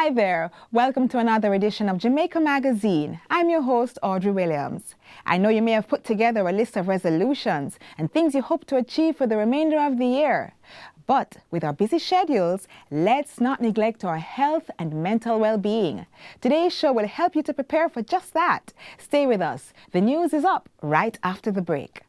Hi there. Welcome to another edition of Jamaica Magazine. I'm your host, Audrey Williams. I know you may have put together a list of resolutions and things you hope to achieve for the remainder of the year. But with our busy schedules, let's not neglect our health and mental well-being. Today's show will help you to prepare for just that. Stay with us. The news is up right after the break.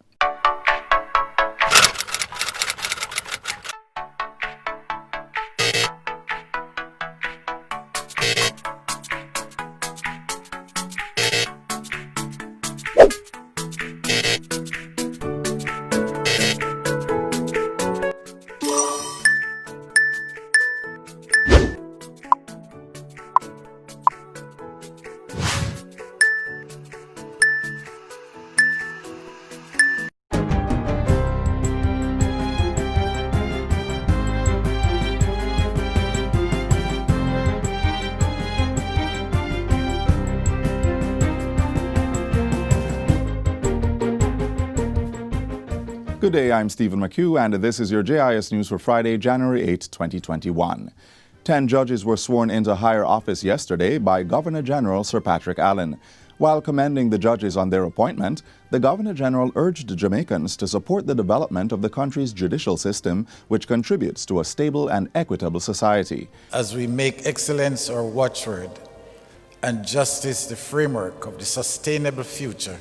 Good day, I'm Stephen McHugh, and this is your JIS News for Friday, January 8, 2021. 10 judges were sworn into higher office yesterday by Governor-General Sir Patrick Allen. While commending the judges on their appointment, the Governor-General urged Jamaicans to support the development of the country's judicial system, which contributes to a stable and equitable society. As we make excellence our watchword and justice the framework of the sustainable future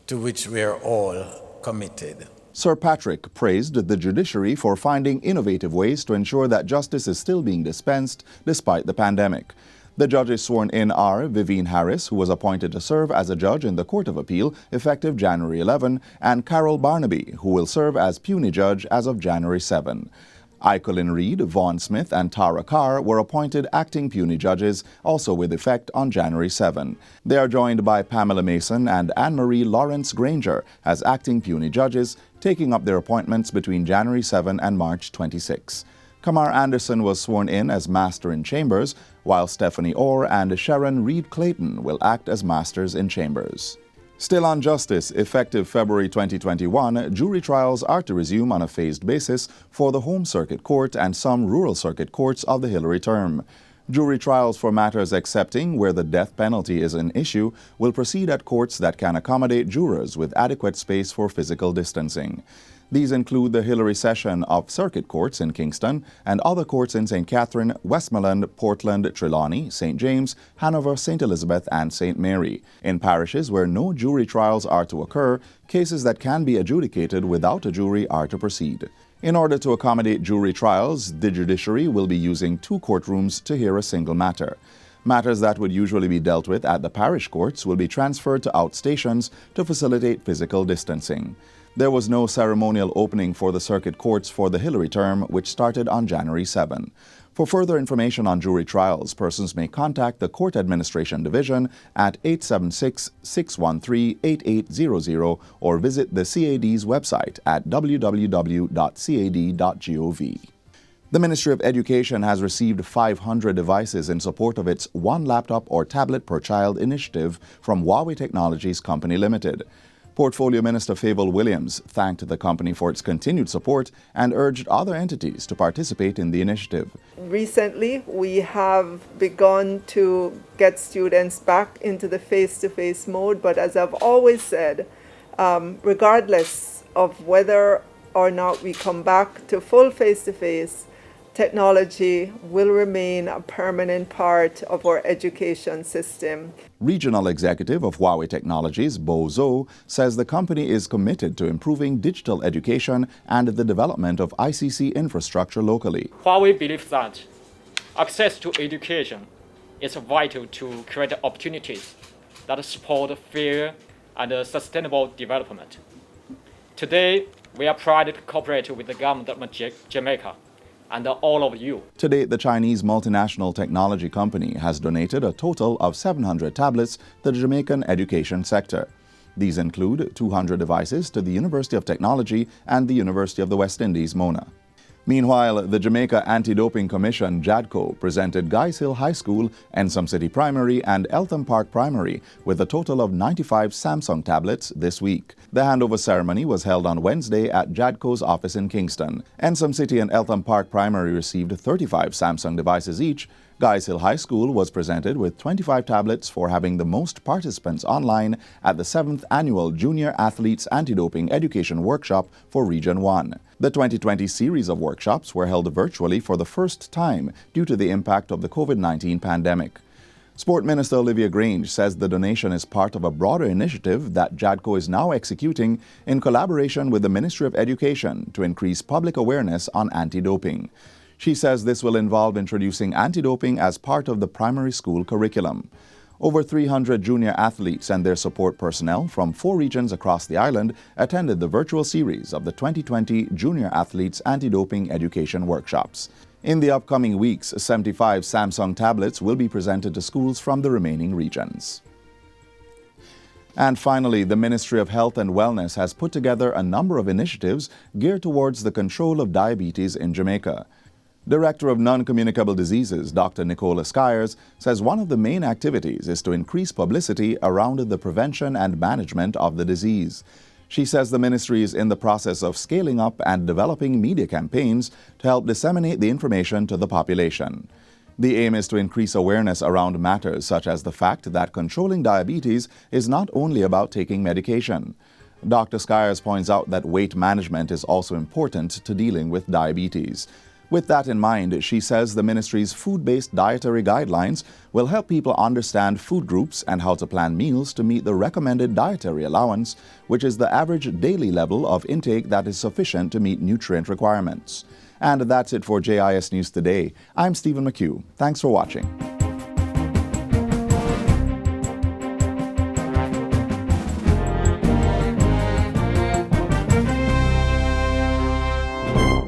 to which we are all committed. Sir Patrick praised the judiciary for finding innovative ways to ensure that justice is still being dispensed despite the pandemic. The judges sworn in are Vivian Harris, who was appointed to serve as a judge in the Court of Appeal effective January 11, and Carol Barnaby, who will serve as puisne judge as of January 7. Icolin Reid, Vaughn Smith, and Tara Carr were appointed acting puisne judges, also with effect on January 7. They are joined by Pamela Mason and Anne-Marie Lawrence Granger as acting puisne judges, taking up their appointments between January 7 and March 26. Kamar Anderson was sworn in as Master in Chambers, while Stephanie Orr and Sharon Reed Clayton will act as Masters in Chambers. Still on justice, effective February 2021, jury trials are to resume on a phased basis for the Home Circuit Court and some rural circuit courts of the Hillary term. Jury trials for matters excepting where the death penalty is an issue will proceed at courts that can accommodate jurors with adequate space for physical distancing. These include the Hillary Session of Circuit Courts in Kingston and other courts in St. Catherine, Westmoreland, Portland, Trelawney, St. James, Hanover, St. Elizabeth, and St. Mary. In parishes where no jury trials are to occur, cases that can be adjudicated without a jury are to proceed. In order to accommodate jury trials, the judiciary will be using 2 courtrooms to hear a single matter. Matters that would usually be dealt with at the parish courts will be transferred to outstations to facilitate physical distancing. There was no ceremonial opening for the circuit courts for the Hillary term, which started on January 7. For further information on jury trials, persons may contact the Court Administration Division at 876-613-8800 or visit the CAD's website at www.cad.gov. The Ministry of Education has received 500 devices in support of its One Laptop or Tablet per Child initiative from Huawei Technologies Company Limited. Portfolio Minister Fable Williams thanked the company for its continued support and urged other entities to participate in the initiative. Recently, we have begun to get students back into the face-to-face mode, but as I've always said, regardless of whether or not we come back to full face-to-face, technology will remain a permanent part of our education system. Regional Executive of Huawei Technologies, Bo Zhou, says the company is committed to improving digital education and the development of ICC infrastructure locally. Huawei believes that access to education is vital to create opportunities that support fair and sustainable development. Today, we are proud to cooperate with the government of Jamaica and all of you. To date, the Chinese multinational technology company has donated a total of 700 tablets to the Jamaican education sector. These include 200 devices to the University of Technology and the University of the West Indies, Mona. Meanwhile, the Jamaica Anti-Doping Commission, JADCO, presented Guys Hill High School, Ensom City Primary, and Eltham Park Primary with a total of 95 Samsung tablets this week. The handover ceremony was held on Wednesday at JADCO's office in Kingston. Ensom City and Eltham Park Primary received 35 Samsung devices each. Guys Hill High School was presented with 25 tablets for having the most participants online at the 7th Annual Junior Athletes Anti-Doping Education Workshop for Region 1. The 2020 series of workshops were held virtually for the first time due to the impact of the COVID-19 pandemic. Sport Minister Olivia Grange says the donation is part of a broader initiative that JADCO is now executing in collaboration with the Ministry of Education to increase public awareness on anti-doping. She says this will involve introducing anti-doping as part of the primary school curriculum. Over 300 junior athletes and their support personnel from 4 regions across the island attended the virtual series of the 2020 Junior Athletes Anti-Doping Education Workshops. In the upcoming weeks, 75 Samsung tablets will be presented to schools from the remaining regions. And finally, the Ministry of Health and Wellness has put together a number of initiatives geared towards the control of diabetes in Jamaica. Director of Non-Communicable Diseases, Dr. Nicola Skyers, says one of the main activities is to increase publicity around the prevention and management of the disease. She says the ministry is in the process of scaling up and developing media campaigns to help disseminate the information to the population. The aim is to increase awareness around matters such as the fact that controlling diabetes is not only about taking medication. Dr. Skyers points out that weight management is also important to dealing with diabetes. With that in mind, she says the ministry's food-based dietary guidelines will help people understand food groups and how to plan meals to meet the recommended dietary allowance, which is the average daily level of intake that is sufficient to meet nutrient requirements. And that's it for JIS News Today. I'm Stephen McHugh. Thanks for watching.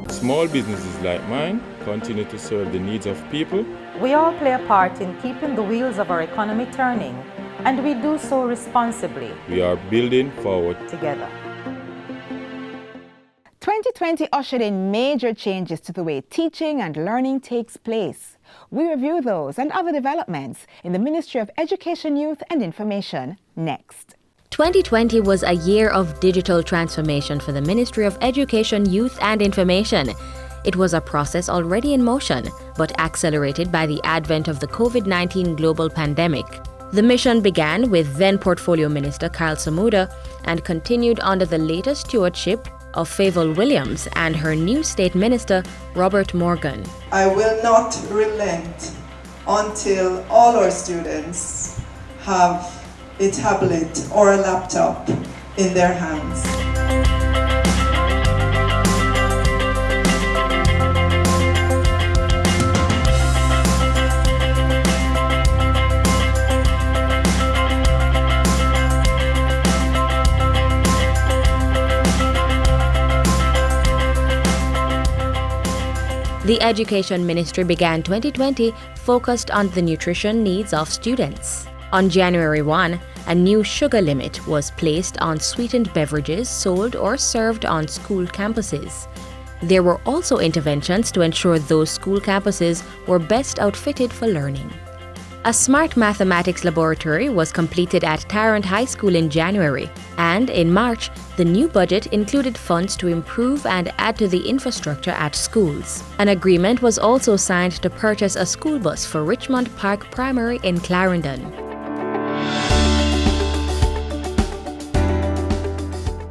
Small businesses like mine continue to serve the needs of people. We all play a part in keeping the wheels of our economy turning, and we do so responsibly. We are building forward together. 2020 ushered in major changes to the way teaching and learning takes place. We review those and other developments in the Ministry of Education, Youth and Information next. 2020 was a year of digital transformation for the Ministry of Education, Youth and Information. It was a process already in motion, but accelerated by the advent of the COVID-19 global pandemic. The mission began with then Portfolio Minister Kyle Samuda and continued under the latest stewardship of Favour Williams and her new State Minister, Robert Morgan. I will not relent until all our students have a tablet or a laptop in their hands. The Education Ministry began 2020 focused on the nutrition needs of students. On January 1, a new sugar limit was placed on sweetened beverages sold or served on school campuses. There were also interventions to ensure those school campuses were best outfitted for learning. A smart mathematics laboratory was completed at Tarrant High School in January, and in March, the new budget included funds to improve and add to the infrastructure at schools. An agreement was also signed to purchase a school bus for Richmond Park Primary in Clarendon.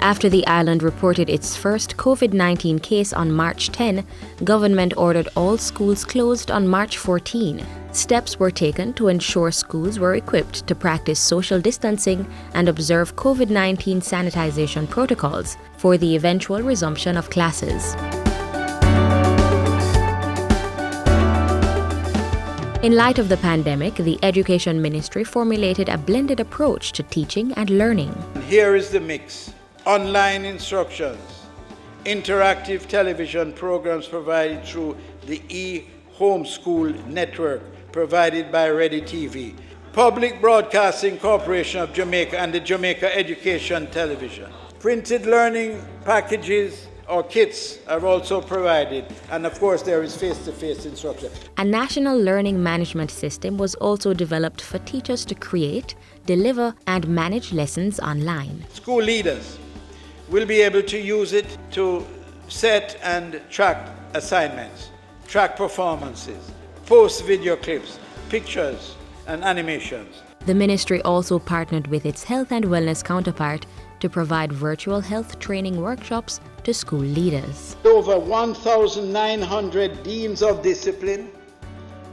After the island reported its first COVID-19 case on March 10, government ordered all schools closed on March 14. Steps were taken to ensure schools were equipped to practice social distancing and observe COVID-19 sanitization protocols for the eventual resumption of classes. In light of the pandemic, the Education Ministry formulated a blended approach to teaching and learning. Here is the mix. Online instructions, interactive television programs provided through the e-homeschool network provided by Ready TV, Public Broadcasting Corporation of Jamaica and the Jamaica Education Television. Printed learning packages or kits are also provided, and of course there is face-to-face instruction. A national learning management system was also developed for teachers to create, deliver and manage lessons online. School leaders will be able to use it to set and track assignments, track performances, post video clips, pictures, and animations. The ministry also partnered with its health and wellness counterpart to provide virtual health training workshops to school leaders. Over 1,900 deans of discipline,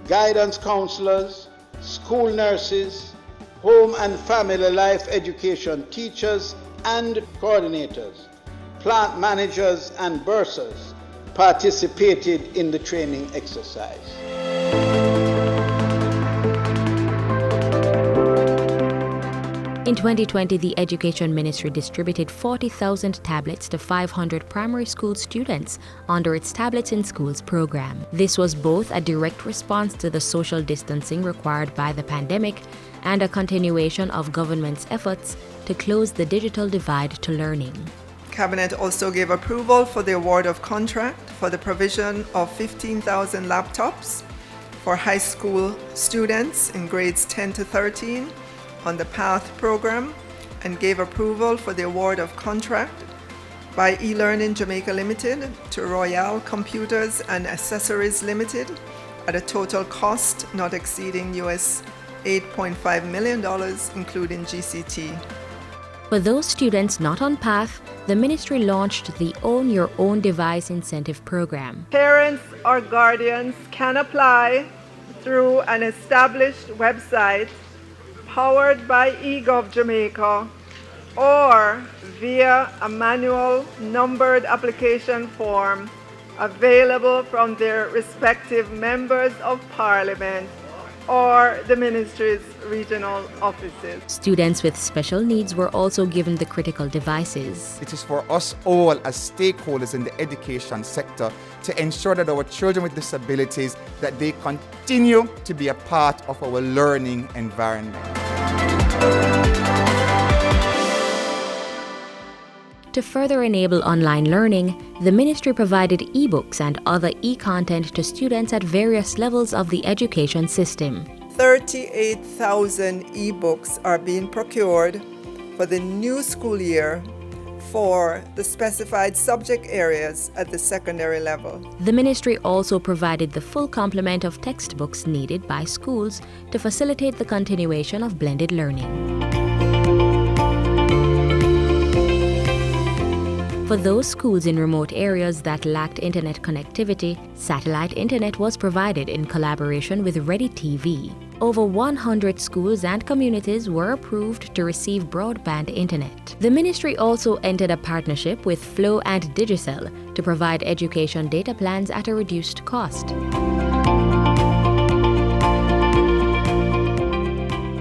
guidance counselors, school nurses, home and family life education teachers and coordinators, plant managers and bursars participated in the training exercise. In 2020, the Education Ministry distributed 40,000 tablets to 500 primary school students under its Tablets in Schools program. This was both a direct response to the social distancing required by the pandemic and a continuation of government's efforts to close the digital divide to learning. Cabinet also gave approval for the award of contract for the provision of 15,000 laptops for high school students in grades 10 to 13 on the PATH program, and gave approval for the award of contract by eLearning Jamaica Limited to Royale Computers and Accessories Limited at a total cost not exceeding US $8.5 million, including GCT. For those students not on PATH, the ministry launched the Own Your Own Device Incentive Program. Parents or guardians can apply through an established website powered by eGov Jamaica or via a manual numbered application form available from their respective members of parliament or the ministry's regional offices. Students with special needs were also given the critical devices. It is for us all as stakeholders in the education sector to ensure that our children with disabilities, that they continue to be a part of our learning environment. To further enable online learning, the ministry provided e-books and other e-content to students at various levels of the education system. 38,000 e-books are being procured for the new school year for the specified subject areas at the secondary level. The ministry also provided the full complement of textbooks needed by schools to facilitate the continuation of blended learning. For those schools in remote areas that lacked internet connectivity, satellite internet was provided in collaboration with Ready TV. Over 100 schools and communities were approved to receive broadband internet. The ministry also entered a partnership with Flow and Digicel to provide education data plans at a reduced cost.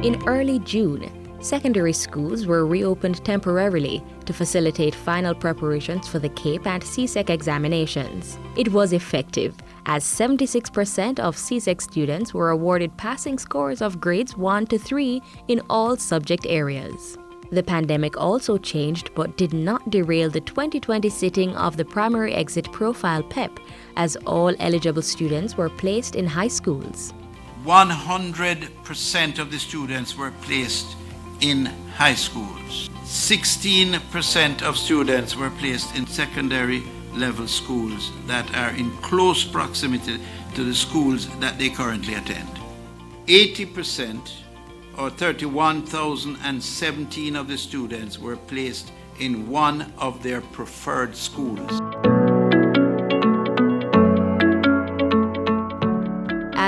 In early June, secondary schools were reopened temporarily to facilitate final preparations for the CAPE and CSEC examinations. It was effective, as 76% of CSEC students were awarded passing scores of grades 1 to 3 in all subject areas. The pandemic also changed but did not derail the 2020 sitting of the Primary Exit Profile PEP, as all eligible students were placed in high schools. 100% of the students were placed in high schools. 16% of students were placed in secondary level schools that are in close proximity to the schools that they currently attend. 80%, or 31,017 of the students were placed in one of their preferred schools.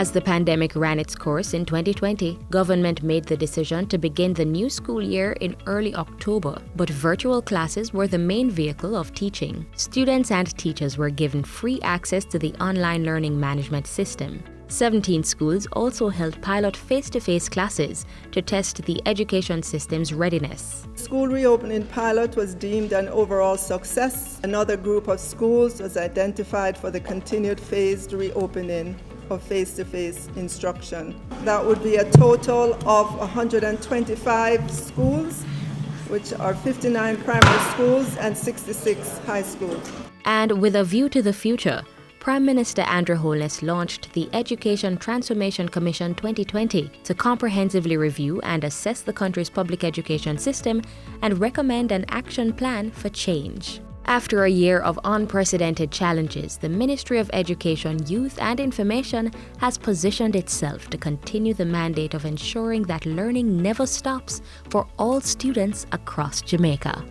As the pandemic ran its course in 2020, government made the decision to begin the new school year in early October, but virtual classes were the main vehicle of teaching. Students and teachers were given free access to the online learning management system. 17 schools also held pilot face-to-face classes to test the education system's readiness. School reopening pilot was deemed an overall success. Another group of schools was identified for the continued phased reopening of face-to-face instruction. That would be a total of 125 schools, which are 59 primary schools and 66 high schools. And with a view to the future, Prime Minister Andrew Holness launched the Education Transformation Commission 2020 to comprehensively review and assess the country's public education system and recommend an action plan for change. After a year of unprecedented challenges, the Ministry of Education, Youth and Information has positioned itself to continue the mandate of ensuring that learning never stops for all students across Jamaica.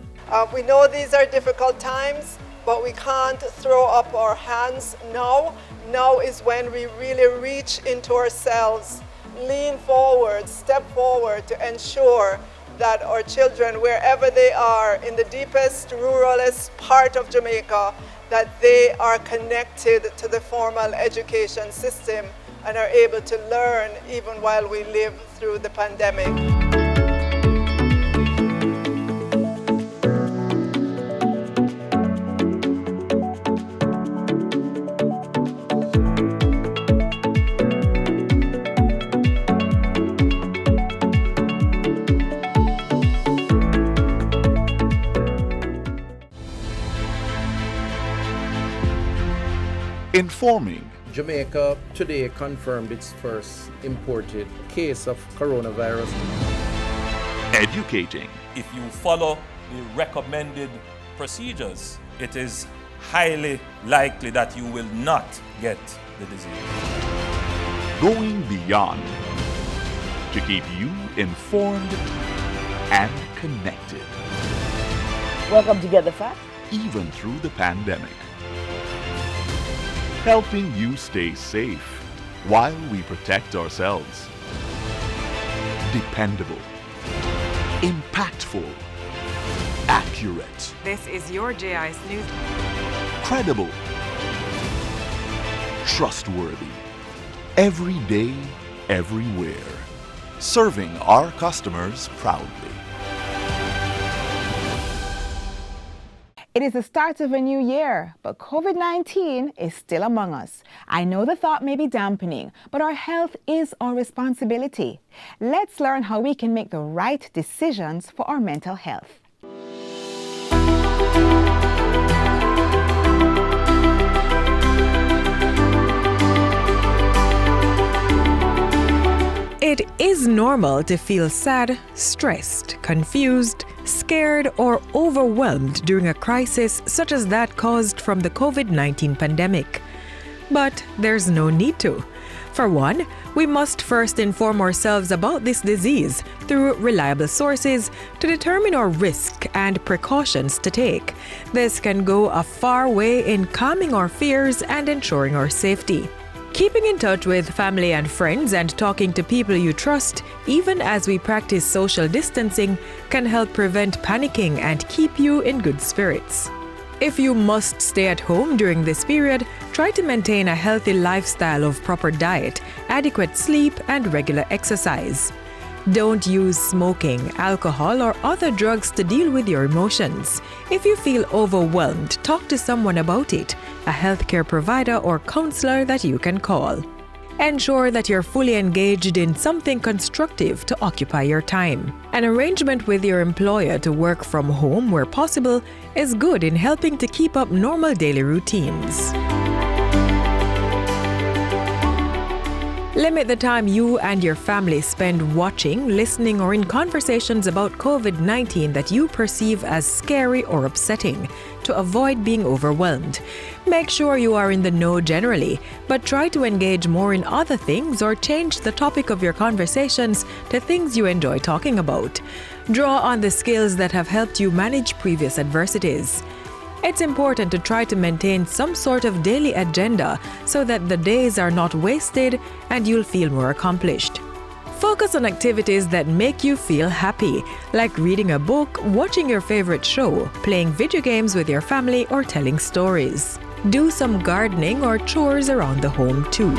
We know these are difficult times, but we can't throw up our hands now. Now is when we really reach into ourselves, lean forward, step forward to ensure that our children, wherever they are, in the deepest, ruralest part of Jamaica, that they are connected to the formal education system and are able to learn even while we live through the pandemic. Informing. Jamaica today confirmed its first imported case of coronavirus. Educating. If you follow the recommended procedures, it is highly likely that you will not get the disease. Going beyond to keep you informed and connected. Welcome to Get the Fact. Even through the pandemic. Helping you stay safe while we protect ourselves. Dependable. Impactful. Accurate. This is your JIS News. Credible. Trustworthy. Every day, everywhere. Serving our customers proudly. It is the start of a new year, but COVID-19 is still among us. I know the thought may be dampening, but our health is our responsibility. Let's learn how we can make the right decisions for our mental health. It is normal to feel sad, stressed, confused, scared, or overwhelmed during a crisis such as that caused from the COVID-19 pandemic. But there's no need to. For one, we must first inform ourselves about this disease through reliable sources to determine our risk and precautions to take. This can go a far way in calming our fears and ensuring our safety. Keeping in touch with family and friends and talking to people you trust, even as we practice social distancing, can help prevent panicking and keep you in good spirits. If you must stay at home during this period, try to maintain a healthy lifestyle of proper diet, adequate sleep, and regular exercise. Don't use smoking, alcohol, or other drugs to deal with your emotions. If you feel overwhelmed, talk to someone about it, a healthcare provider or counselor that you can call. Ensure that you're fully engaged in something constructive to occupy your time. An arrangement with your employer to work from home where possible is good in helping to keep up normal daily routines. Limit the time you and your family spend watching, listening, or in conversations about COVID-19 that you perceive as scary or upsetting to avoid being overwhelmed. Make sure you are in the know generally, but try to engage more in other things or change the topic of your conversations to things you enjoy talking about. Draw on the skills that have helped you manage previous adversities. It's important to try to maintain some sort of daily agenda so that the days are not wasted and you'll feel more accomplished. Focus on activities that make you feel happy, like reading a book, watching your favorite show, playing video games with your family, or telling stories. Do some gardening or chores around the home too.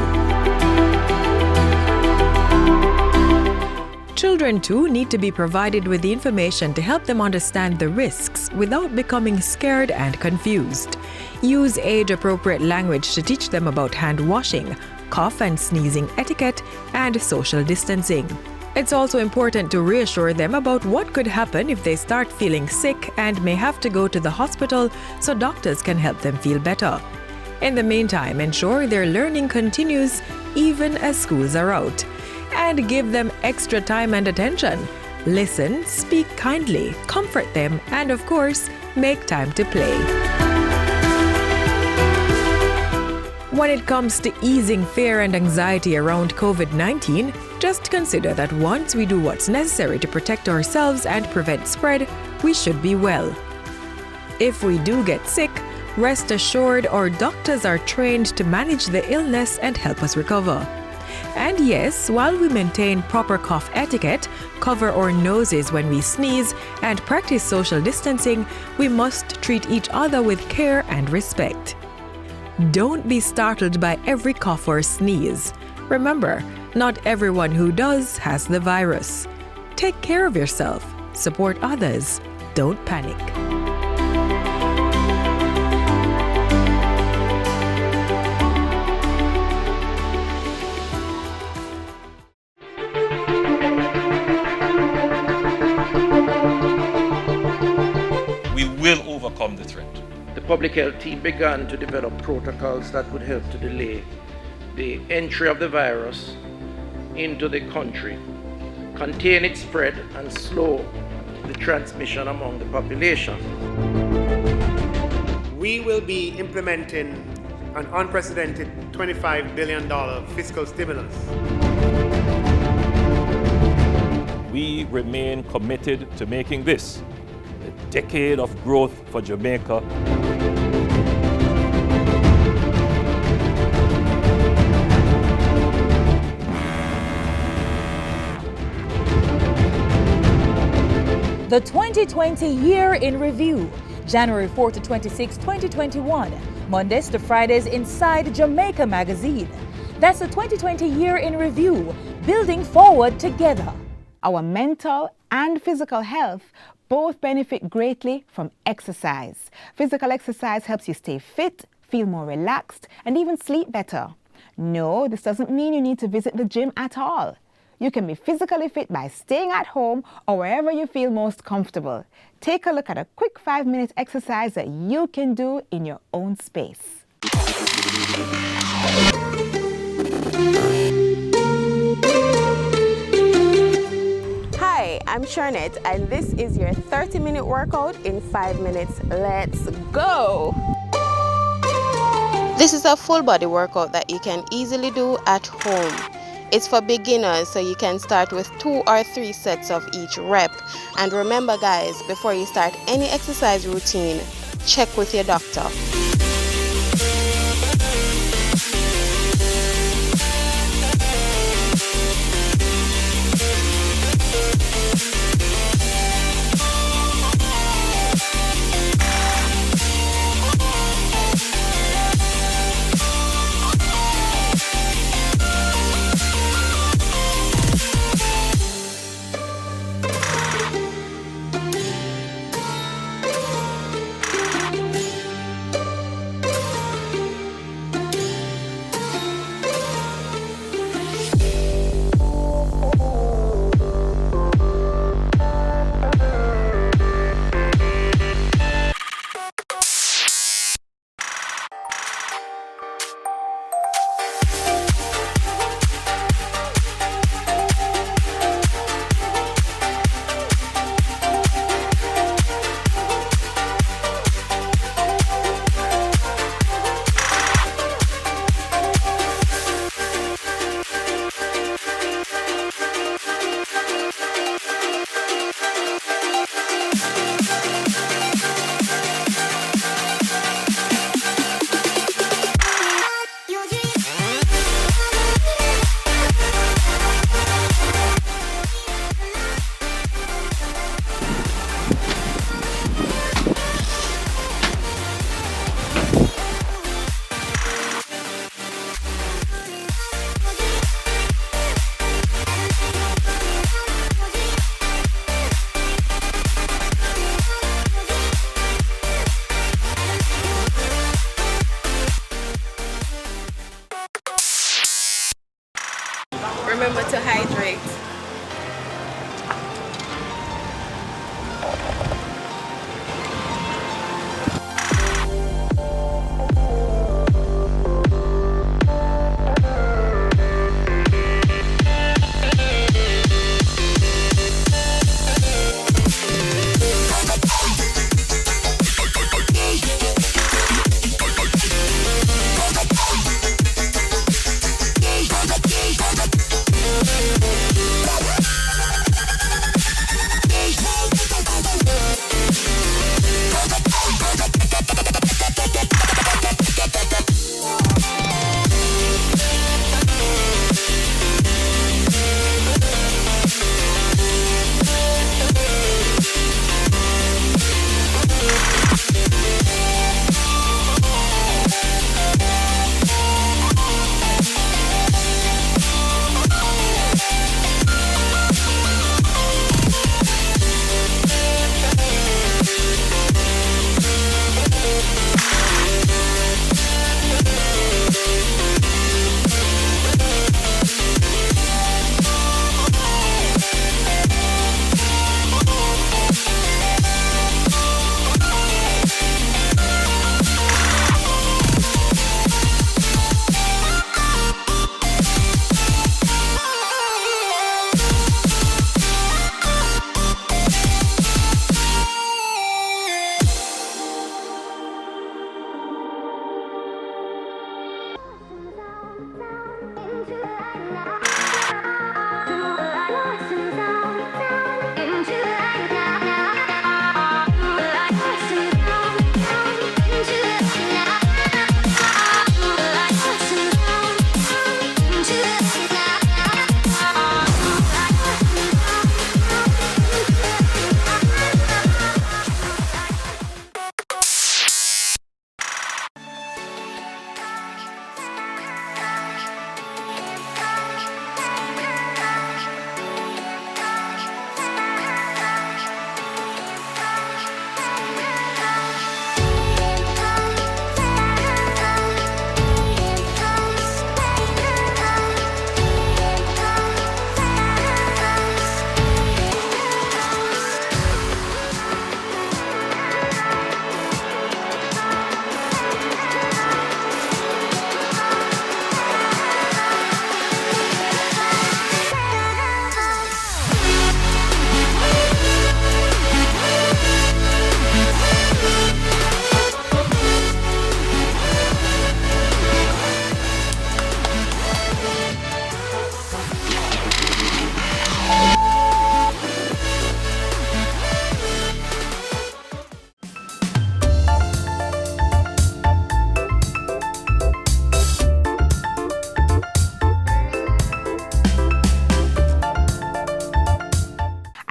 Children too need to be provided with the information to help them understand the risks without becoming scared and confused. Use age-appropriate language to teach them about hand washing, cough and sneezing etiquette, and social distancing. It's also important to reassure them about what could happen if they start feeling sick and may have to go to the hospital so doctors can help them feel better. In the meantime, ensure their learning continues even as schools are out. And give them extra time and attention. Listen, speak kindly, comfort them, and of course, make time to play. When it comes to easing fear and anxiety around COVID-19, just consider that once we do what's necessary to protect ourselves and prevent spread, we should be well. If we do get sick, rest assured our doctors are trained to manage the illness and help us recover. And yes, while we maintain proper cough etiquette, cover our noses when we sneeze, and practice social distancing, we must treat each other with care and respect. Don't be startled by every cough or sneeze. Remember, not everyone who does has the virus. Take care of yourself, support others, don't panic. We will overcome the threat. The public health team began to develop protocols that would help to delay the entry of the virus into the country, contain its spread, and slow the transmission among the population. We will be implementing an unprecedented $25 billion fiscal stimulus. We remain committed to making this a decade of growth for Jamaica. The 2020 Year in Review, January 4 to 26, 2021, Mondays to Fridays inside Jamaica Magazine. That's the 2020 Year in Review, building forward together. Our mental and physical health both benefit greatly from exercise. Physical exercise helps you stay fit, feel more relaxed, and even sleep better. No, this doesn't mean you need to visit the gym at all. You can be physically fit by staying at home or wherever you feel most comfortable. Take a look at a quick 5-minute exercise that you can do in your own space. Hi, I'm Charnette, and this is your 30-minute workout in 5 minutes. Let's go! This is a full body workout that you can easily do at home. It's for beginners, so you can start with 2 or 3 sets of each rep. And remember guys, before you start any exercise routine, check with your doctor.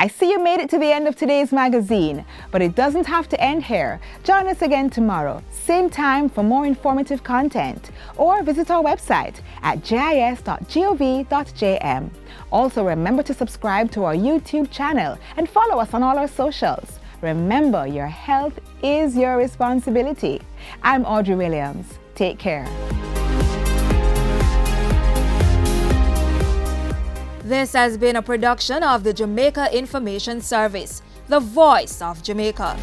I see you made it to the end of today's magazine, but it doesn't have to end here. Join us again tomorrow, same time for more informative content, or visit our website at jis.gov.jm. Also, remember to subscribe to our YouTube channel and follow us on all our socials. Remember, your health is your responsibility. I'm Audrey Williams. Take care. This has been a production of the Jamaica Information Service, the voice of Jamaica.